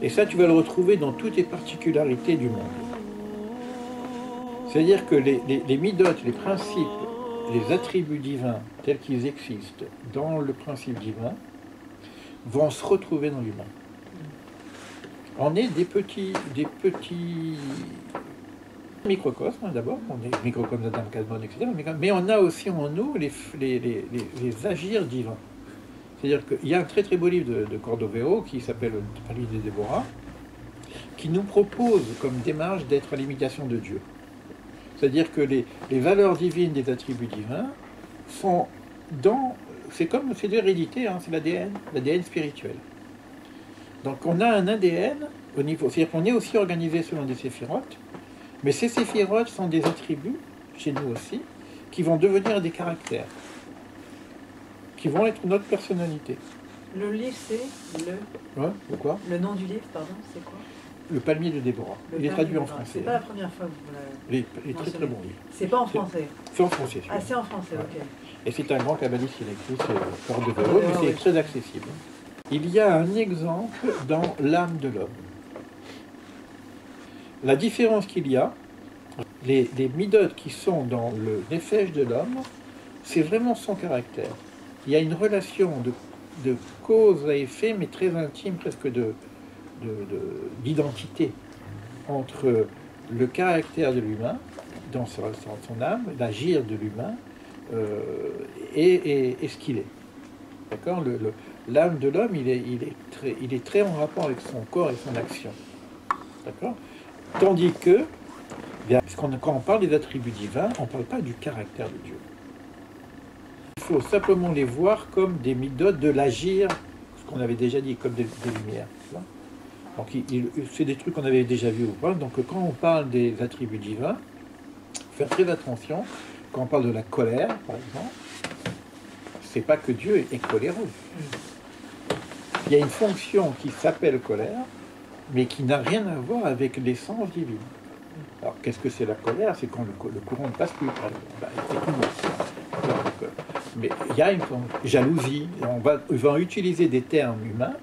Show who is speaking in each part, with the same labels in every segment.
Speaker 1: Et ça, tu vas le retrouver dans toutes les particularités du monde. C'est-à-dire que les midotes, les principes, les attributs divins tels qu'ils existent dans le principe divin vont se retrouver dans l'humain. On est des petits microcosmes d'abord, on est microcosmes d'Adam Kadmon, etc. Mais on a aussi en nous les agirs divins. C'est-à-dire qu'il y a un très très beau livre de Cordovero qui s'appelle La Liste de Déborah, qui nous propose comme démarche d'être à l'imitation de Dieu. C'est-à-dire que les valeurs divines des attributs divins sont dans... C'est de l'hérédité, hein, c'est l'ADN spirituel. Donc on a un ADN au niveau... C'est-à-dire qu'on est aussi organisé selon des séphirotes, mais ces séphirotes sont des attributs, chez nous aussi, qui vont devenir des caractères, qui vont être notre personnalité.
Speaker 2: Le livre, c'est
Speaker 1: Ouais, quoi ?
Speaker 2: Le nom du livre, pardon, c'est quoi ?
Speaker 1: Le palmier de Déborah. Il est traduit en français.
Speaker 2: C'est pas la première fois que vous l'avez.
Speaker 1: Il est très très bon livre.
Speaker 2: C'est pas en français.
Speaker 1: C'est en français.
Speaker 2: Ah, c'est en français,
Speaker 1: ouais.
Speaker 2: Ok.
Speaker 1: Et c'est un grand kabbaliste qui l'a écrit, c'est Cordovero, mais c'est très accessible. Il y a un exemple dans l'âme de l'homme. La différence qu'il y a, les midotes qui sont dans le nefesh de l'homme, c'est vraiment son caractère. Il y a une relation de cause à effet, mais très intime, presque d'identité entre le caractère de l'humain, dans son âme, l'agir de l'humain, et ce qu'il est. D'accord ? L'âme de l'homme, il est très en rapport avec son corps et son action. D'accord ? Tandis que, quand on parle des attributs divins, on ne parle pas du caractère de Dieu. Il faut simplement les voir comme des midotes de l'agir, ce qu'on avait déjà dit, comme des lumières. Donc c'est des trucs qu'on avait déjà vus ou pas. Donc quand on parle des attributs divins, il faut faire très attention. Quand on parle de la colère, par exemple, c'est pas que Dieu est coléreux. Il y a une fonction qui s'appelle colère, mais qui n'a rien à voir avec l'essence divine. Alors qu'est-ce que c'est la colère? C'est quand le courant ne passe plus, par exemple. Mais il y a une jalousie. On va utiliser des termes humains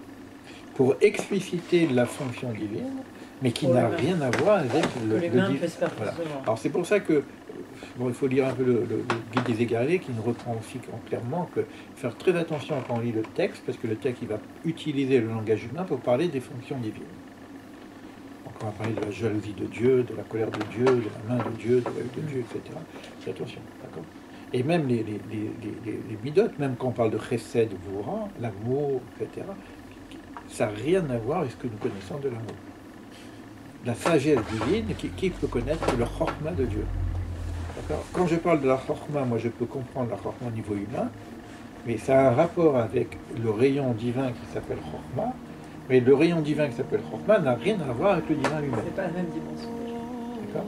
Speaker 1: pour expliciter la fonction divine, mais qui n'a rien à voir avec le divin. Voilà. Alors c'est pour ça que il faut lire un peu le Guide des égarés, qui nous reprend aussi clairement que faire très attention quand on lit le texte, parce que le texte il va utiliser le langage humain pour parler des fonctions divines. Donc on va parler de la jalousie de Dieu, de la colère de Dieu, de la main de Dieu, de l'œil de Dieu, etc. Faites attention, d'accord ? Et même les midotes, même quand on parle de chesed, voura, l'amour, etc., ça n'a rien à voir avec ce que nous connaissons de l'amour. La sagesse divine, qui peut connaître le chorma de Dieu? Quand je parle de la chorma, moi je peux comprendre la chorma au niveau humain, mais ça a un rapport avec le rayon divin qui s'appelle chorma, mais le rayon divin qui s'appelle chorma n'a rien à voir avec le divin humain.
Speaker 2: C'est pas la même dimension.
Speaker 1: D'accord ?